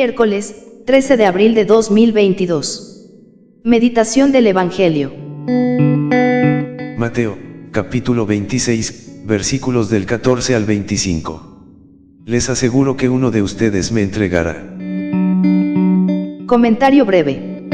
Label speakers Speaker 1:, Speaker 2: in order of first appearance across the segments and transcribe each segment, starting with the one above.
Speaker 1: Miércoles, 13 de abril de 2022. Meditación del Evangelio.
Speaker 2: Mateo, capítulo 26, versículos del 14 al 25. Les aseguro que uno de ustedes me entregará.
Speaker 1: Comentario breve.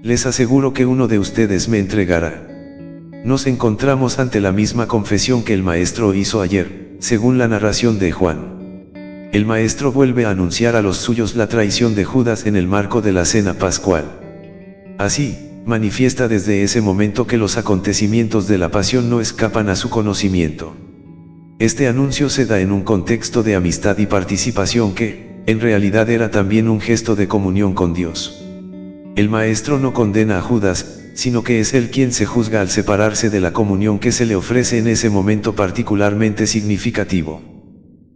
Speaker 2: Les aseguro que uno de ustedes me entregará. Nos encontramos ante la misma confesión que el maestro hizo ayer, según la narración de Juan. El maestro vuelve a anunciar a los suyos la traición de Judas en el marco de la cena pascual. Así, manifiesta desde ese momento que los acontecimientos de la pasión no escapan a su conocimiento. Este anuncio se da en un contexto de amistad y participación que, en realidad era también un gesto de comunión con Dios. El maestro no condena a Judas, sino que es él quien se juzga al separarse de la comunión que se le ofrece en ese momento particularmente significativo.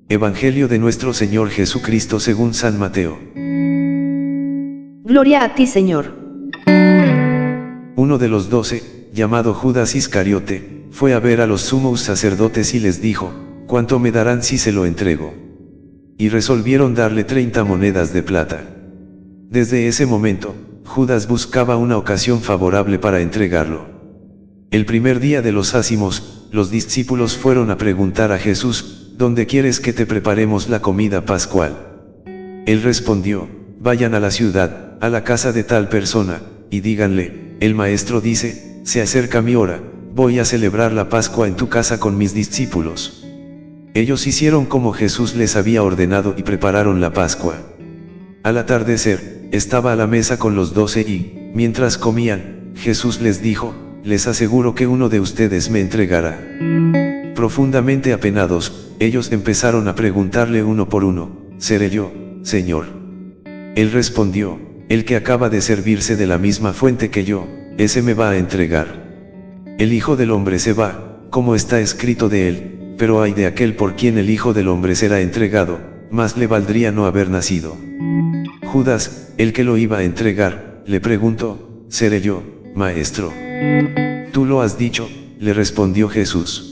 Speaker 2: Evangelio de nuestro Señor Jesucristo según San Mateo.
Speaker 1: Gloria a ti, Señor.
Speaker 2: Uno de los 12, llamado Judas Iscariote, fue a ver a los sumos sacerdotes y les dijo: ¿cuánto me darán si se lo entrego? Y resolvieron darle 30 monedas de plata. Desde ese momento, Judas buscaba una ocasión favorable para entregarlo. El primer día de los ázimos, los discípulos fueron a preguntar a Jesús: ¿dónde quieres que te preparemos la comida pascual? Él respondió: vayan a la ciudad, a la casa de tal persona, y díganle: el maestro dice, se acerca mi hora, voy a celebrar la Pascua en tu casa con mis discípulos. Ellos hicieron como Jesús les había ordenado y prepararon la Pascua. Al atardecer, estaba a la mesa con los 12 y, mientras comían, Jesús les dijo: les aseguro que uno de ustedes me entregará. Profundamente apenados, ellos empezaron a preguntarle uno por uno: ¿seré yo, Señor? Él respondió: el que acaba de servirse de la misma fuente que yo, ese me va a entregar. El Hijo del Hombre se va, como está escrito de él, pero ay de aquel por quien el Hijo del Hombre será entregado, más le valdría no haber nacido. Judas, el que lo iba a entregar, le preguntó: ¿seré yo, Maestro? Tú lo has dicho, le respondió Jesús.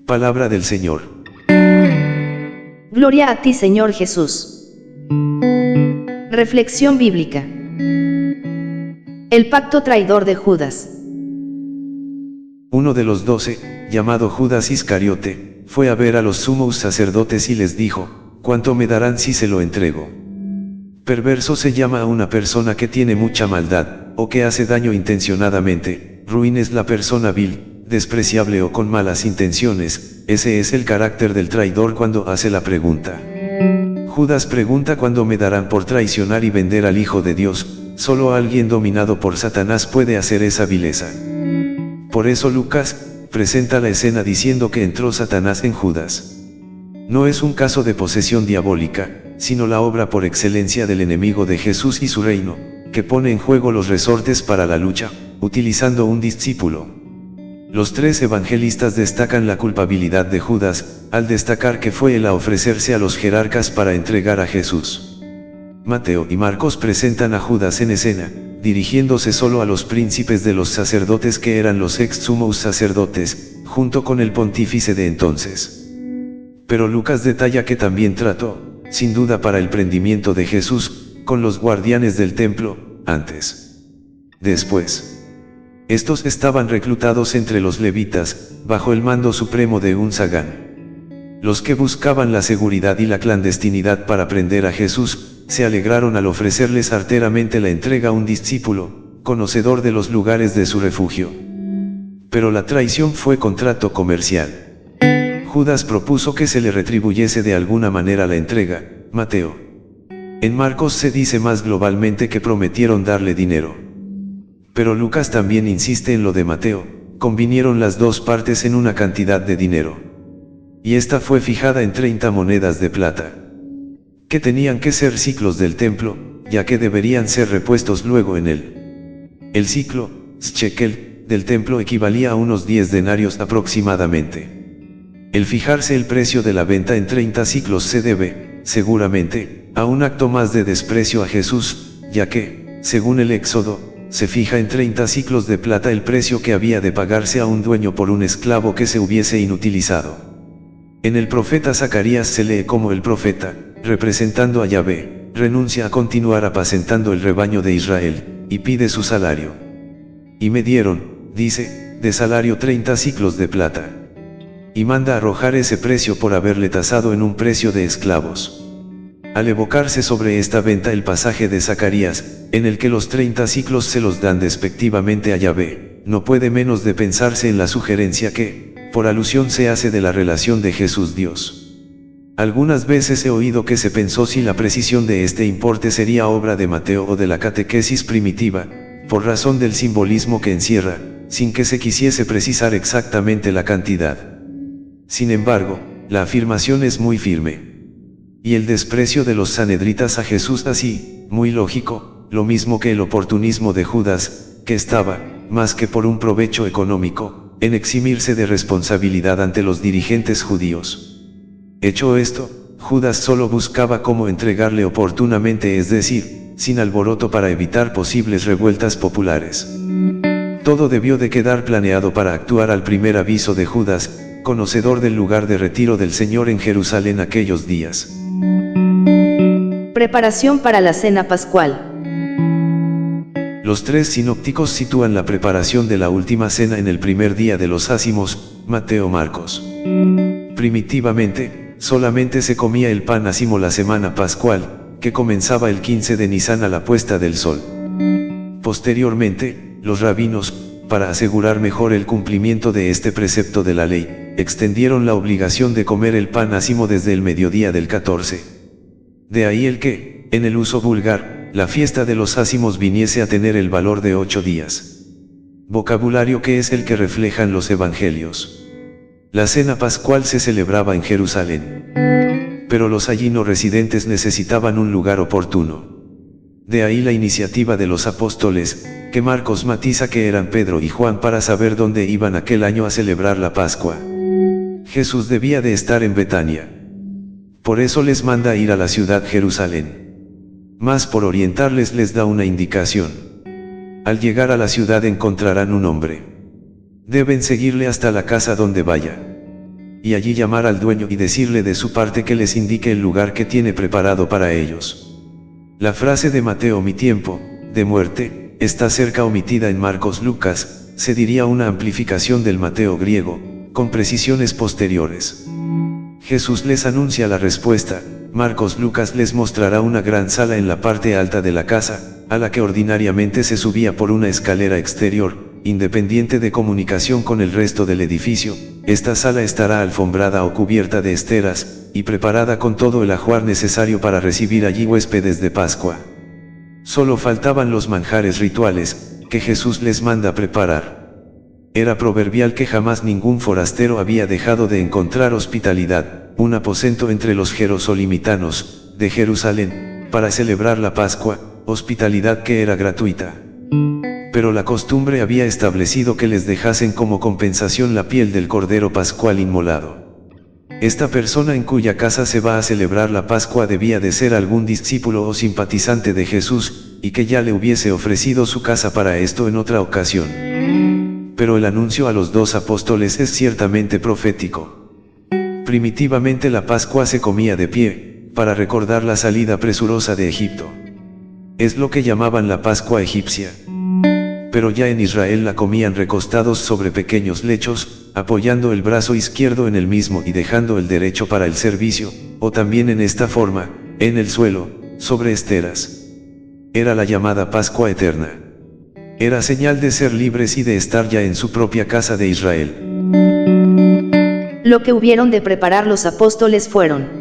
Speaker 2: Palabra del Señor.
Speaker 1: Gloria a ti, Señor Jesús. Reflexión bíblica. El pacto traidor de Judas.
Speaker 2: Uno de los 12, llamado Judas Iscariote, fue a ver a los sumos sacerdotes y les dijo: ¿cuánto me darán si se lo entrego? Perverso se llama a una persona que tiene mucha maldad, o que hace daño intencionadamente. Ruin es la persona vil, despreciable o con malas intenciones. Ese es el carácter del traidor cuando hace la pregunta. Judas pregunta: ¿cuándo me darán por traicionar y vender al Hijo de Dios? Solo alguien dominado por Satanás puede hacer esa vileza. Por eso Lucas presenta la escena diciendo que entró Satanás en Judas. No es un caso de posesión diabólica, sino la obra por excelencia del enemigo de Jesús y su reino, que pone en juego los resortes para la lucha, utilizando un discípulo. Los tres evangelistas destacan la culpabilidad de Judas, al destacar que fue él a ofrecerse a los jerarcas para entregar a Jesús. Mateo y Marcos presentan a Judas en escena, dirigiéndose solo a los príncipes de los sacerdotes que eran los ex sumos sacerdotes, junto con el pontífice de entonces. Pero Lucas detalla que también trató, sin duda para el prendimiento de Jesús, con los guardianes del templo, antes. Después. Estos estaban reclutados entre los levitas, bajo el mando supremo de un sagán. Los que buscaban la seguridad y la clandestinidad para prender a Jesús, se alegraron al ofrecerles arteramente la entrega a un discípulo, conocedor de los lugares de su refugio. Pero la traición fue contrato comercial. Judas propuso que se le retribuyese de alguna manera la entrega. Mateo. En Marcos se dice más globalmente que prometieron darle dinero. Pero Lucas también insiste en lo de Mateo: convinieron las dos partes en una cantidad de dinero. Y esta fue fijada en 30 monedas de plata. Que tenían que ser siclos del templo, ya que deberían ser repuestos luego en él. El siclo, shekel, del templo equivalía a unos 10 denarios aproximadamente. El fijarse el precio de la venta en 30 siclos se debe, seguramente, a un acto más de desprecio a Jesús, ya que, según el Éxodo, se fija en 30 siclos de plata el precio que había de pagarse a un dueño por un esclavo que se hubiese inutilizado. En el profeta Zacarías se lee como el profeta: representando a Yahvé, renuncia a continuar apacentando el rebaño de Israel, y pide su salario. Y me dieron, dice, de salario 30 siclos de plata. Y manda arrojar ese precio por haberle tasado en un precio de esclavos. Al evocarse sobre esta venta el pasaje de Zacarías, en el que los 30 siclos se los dan despectivamente a Yahvé, no puede menos de pensarse en la sugerencia que, por alusión se hace de la relación de Jesús Dios. Algunas veces he oído que se pensó si la precisión de este importe sería obra de Mateo o de la catequesis primitiva, por razón del simbolismo que encierra, sin que se quisiese precisar exactamente la cantidad. Sin embargo, la afirmación es muy firme. Y el desprecio de los sanedritas a Jesús así, muy lógico, lo mismo que el oportunismo de Judas, que estaba, más que por un provecho económico, en eximirse de responsabilidad ante los dirigentes judíos. Hecho esto, Judas solo buscaba cómo entregarle oportunamente, es decir, sin alboroto, para evitar posibles revueltas populares. Todo debió de quedar planeado para actuar al primer aviso de Judas, conocedor del lugar de retiro del Señor en Jerusalén aquellos días.
Speaker 1: Preparación para la cena pascual.
Speaker 2: Los tres sinópticos sitúan la preparación de la última cena en el primer día de los ácimos, Mateo, Marcos. Primitivamente, solamente se comía el pan ácimo la semana pascual, que comenzaba el 15 de Nisan a la puesta del sol. Posteriormente, los rabinos, para asegurar mejor el cumplimiento de este precepto de la ley, extendieron la obligación de comer el pan ácimo desde el mediodía del 14. De ahí el que, en el uso vulgar, la fiesta de los ácimos viniese a tener el valor de 8 días. Vocabulario que es el que reflejan los evangelios. La cena pascual se celebraba en Jerusalén. Pero los allí no residentes necesitaban un lugar oportuno. De ahí la iniciativa de los apóstoles, que Marcos matiza que eran Pedro y Juan, para saber dónde iban aquel año a celebrar la Pascua. Jesús debía de estar en Betania. Por eso les manda ir a la ciudad Jerusalén. Mas por orientarles les da una indicación. Al llegar a la ciudad encontrarán un hombre. Deben seguirle hasta la casa donde vaya. Y allí llamar al dueño y decirle de su parte que les indique el lugar que tiene preparado para ellos. La frase de Mateo, mi tiempo, de muerte, está cerca omitida en Marcos. Lucas, se diría una amplificación del Mateo griego, con precisiones posteriores. Jesús les anuncia la respuesta. Marcos. Lucas les mostrará una gran sala en la parte alta de la casa, a la que ordinariamente se subía por una escalera exterior, independiente de comunicación con el resto del edificio. Esta sala estará alfombrada o cubierta de esteras, y preparada con todo el ajuar necesario para recibir allí huéspedes de Pascua. Solo faltaban los manjares rituales, que Jesús les manda preparar. Era proverbial que jamás ningún forastero había dejado de encontrar hospitalidad, un aposento entre los jerosolimitanos, de Jerusalén, para celebrar la Pascua, hospitalidad que era gratuita. Pero la costumbre había establecido que les dejasen como compensación la piel del cordero pascual inmolado. Esta persona en cuya casa se va a celebrar la Pascua debía de ser algún discípulo o simpatizante de Jesús, y que ya le hubiese ofrecido su casa para esto en otra ocasión. Pero el anuncio a los dos apóstoles es ciertamente profético. Primitivamente la Pascua se comía de pie, para recordar la salida presurosa de Egipto. Es lo que llamaban la Pascua egipcia. Pero ya en Israel la comían recostados sobre pequeños lechos, apoyando el brazo izquierdo en el mismo y dejando el derecho para el servicio, o también en esta forma, en el suelo, sobre esteras. Era la llamada Pascua eterna. Era señal de ser libres y de estar ya en su propia casa de Israel.
Speaker 1: Lo que hubieron de preparar los apóstoles fueron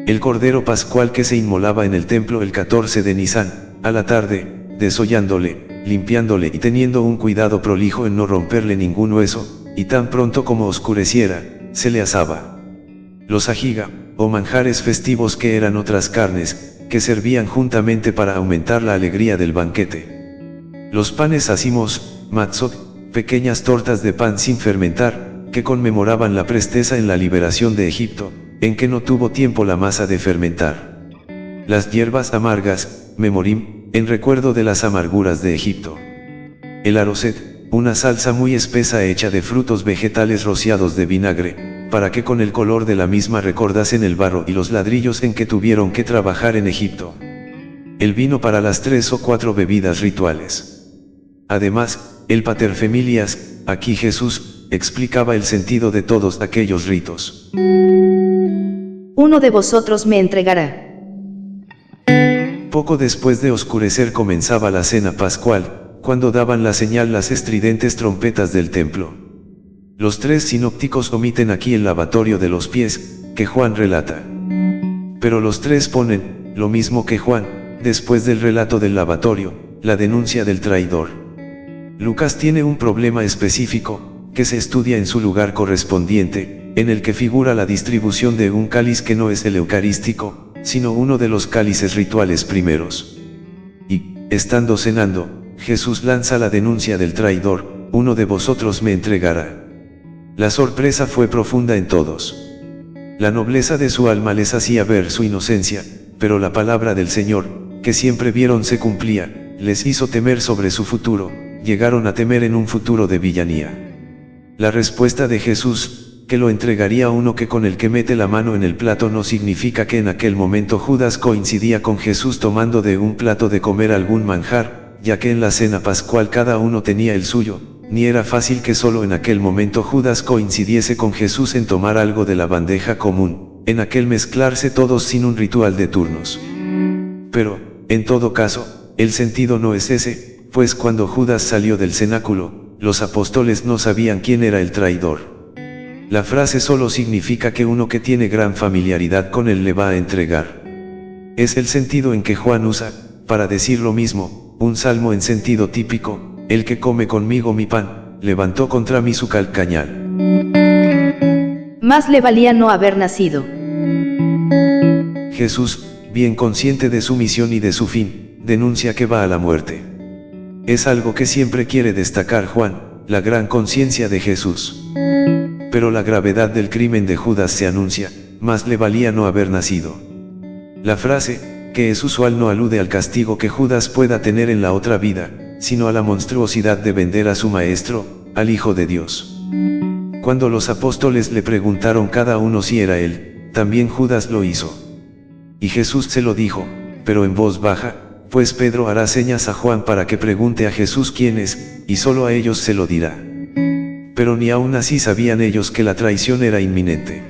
Speaker 2: el cordero pascual que se inmolaba en el templo el 14 de Nisan, a la tarde, desollándole, limpiándole y teniendo un cuidado prolijo en no romperle ningún hueso, y tan pronto como oscureciera, se le asaba. Los ajiga, o manjares festivos, que eran otras carnes, que servían juntamente para aumentar la alegría del banquete. Los panes ácimos, matzot, pequeñas tortas de pan sin fermentar, que conmemoraban la presteza en la liberación de Egipto, en que no tuvo tiempo la masa de fermentar. Las hierbas amargas, memorim, en recuerdo de las amarguras de Egipto. El aroset, una salsa muy espesa hecha de frutos vegetales rociados de vinagre, para que con el color de la misma recordasen el barro y los ladrillos en que tuvieron que trabajar en Egipto. El vino para las 3 o 4 bebidas rituales. Además, el paterfamilias, aquí Jesús explicaba el sentido de todos aquellos ritos.
Speaker 1: Uno de vosotros me entregará.
Speaker 2: Poco después de oscurecer comenzaba la cena pascual, cuando daban la señal las estridentes trompetas del templo. Los 3 sinópticos omiten aquí el lavatorio de los pies, que Juan relata. Pero los 3 ponen, lo mismo que Juan, después del relato del lavatorio, la denuncia del traidor. Lucas tiene un problema específico, que se estudia en su lugar correspondiente, en el que figura la distribución de un cáliz que no es el eucarístico, sino uno de los cálices rituales primeros. Y, estando cenando, Jesús lanza la denuncia del traidor: uno de vosotros me entregará. La sorpresa fue profunda en todos. La nobleza de su alma les hacía ver su inocencia, pero la palabra del Señor, que siempre vieron se cumplía, les hizo temer sobre su futuro, llegaron a temer en un futuro de villanía. La respuesta de Jesús, que lo entregaría a uno que con el que mete la mano en el plato, no significa que en aquel momento Judas coincidía con Jesús tomando de un plato de comer algún manjar, ya que en la cena pascual cada uno tenía el suyo, ni era fácil que solo en aquel momento Judas coincidiese con Jesús en tomar algo de la bandeja común, en aquel mezclarse todos sin un ritual de turnos. Pero, en todo caso, el sentido no es ese, pues cuando Judas salió del cenáculo, los apóstoles no sabían quién era el traidor. La frase solo significa que uno que tiene gran familiaridad con él le va a entregar. Es el sentido en que Juan usa, para decir lo mismo, un salmo en sentido típico: el que come conmigo mi pan, levantó contra mí su calcañal.
Speaker 1: Más le valía no haber nacido.
Speaker 2: Jesús, bien consciente de su misión y de su fin, denuncia que va a la muerte. Es algo que siempre quiere destacar Juan, la gran conciencia de Jesús. Pero la gravedad del crimen de Judas se anuncia: más le valía no haber nacido. La frase, que es usual, no alude al castigo que Judas pueda tener en la otra vida, sino a la monstruosidad de vender a su maestro, al Hijo de Dios. Cuando los apóstoles le preguntaron cada uno si era él, también Judas lo hizo. Y Jesús se lo dijo, pero en voz baja, pues Pedro hará señas a Juan para que pregunte a Jesús quién es, y solo a ellos se lo dirá. Pero ni aún así sabían ellos que la traición era inminente.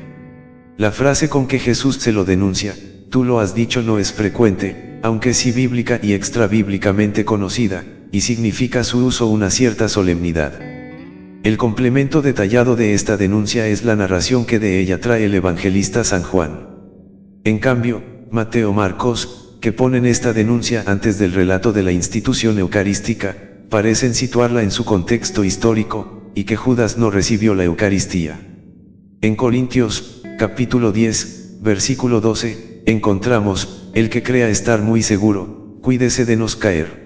Speaker 2: La frase con que Jesús se lo denuncia: tú lo has dicho, no es frecuente, aunque sí bíblica y extrabíblicamente conocida, y significa su uso una cierta solemnidad. El complemento detallado de esta denuncia es la narración que de ella trae el evangelista San Juan. En cambio, Mateo y Marcos, que ponen esta denuncia antes del relato de la institución eucarística, parecen situarla en su contexto histórico, y que Judas no recibió la Eucaristía. En Corintios, capítulo 10, versículo 12, encontramos: el que crea estar muy seguro, cuídese de no caer.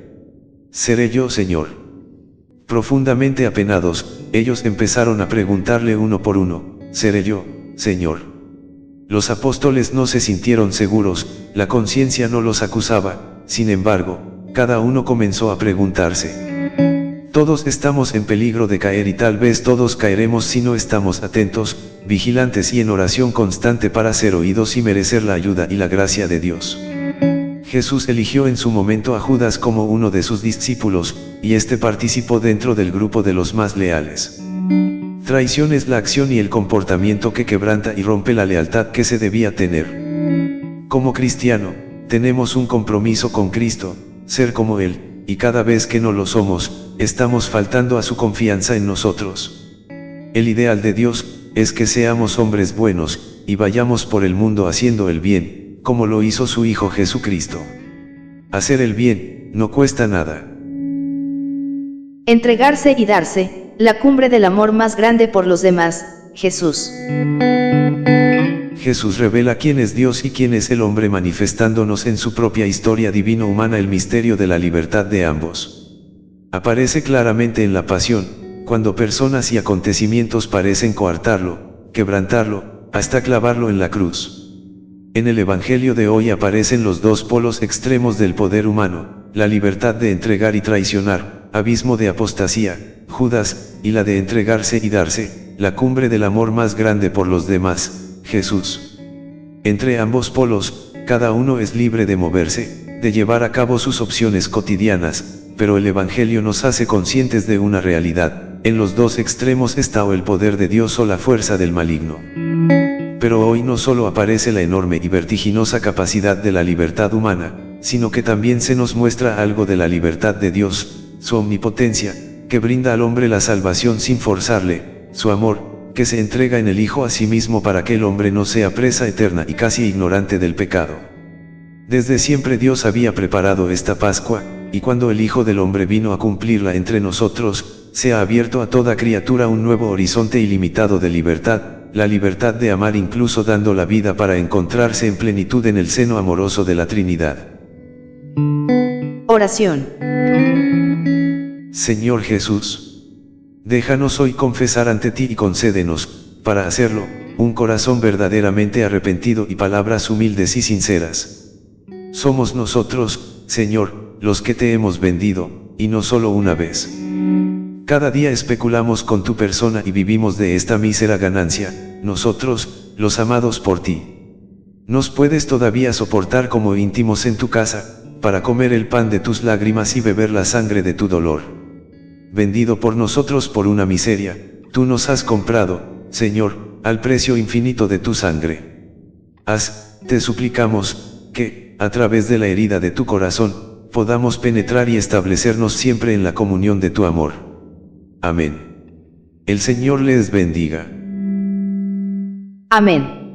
Speaker 2: ¿Seré yo, Señor? Profundamente apenados, ellos empezaron a preguntarle uno por uno: ¿seré yo, Señor? Los apóstoles no se sintieron seguros, la conciencia no los acusaba, sin embargo, cada uno comenzó a preguntarse. Todos estamos en peligro de caer y tal vez todos caeremos si no estamos atentos, vigilantes y en oración constante para ser oídos y merecer la ayuda y la gracia de Dios. Jesús eligió en su momento a Judas como uno de sus discípulos, y este participó dentro del grupo de los más leales. Traición es la acción y el comportamiento que quebranta y rompe la lealtad que se debía tener. Como cristiano, tenemos un compromiso con Cristo, ser como Él, y cada vez que no lo somos, estamos faltando a su confianza en nosotros. El ideal de Dios es que seamos hombres buenos, y vayamos por el mundo haciendo el bien, como lo hizo su Hijo Jesucristo. Hacer el bien, no cuesta nada.
Speaker 1: Entregarse y darse, la cumbre del amor más grande por los demás, Jesús.
Speaker 2: Jesús revela quién es Dios y quién es el hombre, manifestándonos en su propia historia divino-humana el misterio de la libertad de ambos. Aparece claramente en la pasión, cuando personas y acontecimientos parecen coartarlo, quebrantarlo, hasta clavarlo en la cruz. En el Evangelio de hoy aparecen los dos polos extremos del poder humano, la libertad de entregar y traicionar, abismo de apostasía, Judas, y la de entregarse y darse, la cumbre del amor más grande por los demás, Jesús. Entre ambos polos, cada uno es libre de moverse, de llevar a cabo sus opciones cotidianas, pero el Evangelio nos hace conscientes de una realidad: en los dos extremos está o el poder de Dios o la fuerza del maligno. Pero hoy no solo aparece la enorme y vertiginosa capacidad de la libertad humana, sino que también se nos muestra algo de la libertad de Dios, su omnipotencia, que brinda al hombre la salvación sin forzarle, su amor, que se entrega en el Hijo a sí mismo para que el hombre no sea presa eterna y casi ignorante del pecado. Desde siempre Dios había preparado esta Pascua, y cuando el Hijo del Hombre vino a cumplirla entre nosotros, se ha abierto a toda criatura un nuevo horizonte ilimitado de libertad, la libertad de amar incluso dando la vida para encontrarse en plenitud en el seno amoroso de la Trinidad.
Speaker 1: Oración.
Speaker 2: Señor Jesús, déjanos hoy confesar ante ti y concédenos, para hacerlo, un corazón verdaderamente arrepentido y palabras humildes y sinceras. Somos nosotros, Señor, los que te hemos vendido, y no solo una vez. Cada día especulamos con tu persona y vivimos de esta mísera ganancia, nosotros, los amados por ti. ¿Nos puedes todavía soportar como íntimos en tu casa, para comer el pan de tus lágrimas y beber la sangre de tu dolor? Vendido por nosotros por una miseria, tú nos has comprado, Señor, al precio infinito de tu sangre. Haz, te suplicamos, que, a través de la herida de tu corazón, podamos penetrar y establecernos siempre en la comunión de tu amor. Amén. El Señor les bendiga.
Speaker 1: Amén.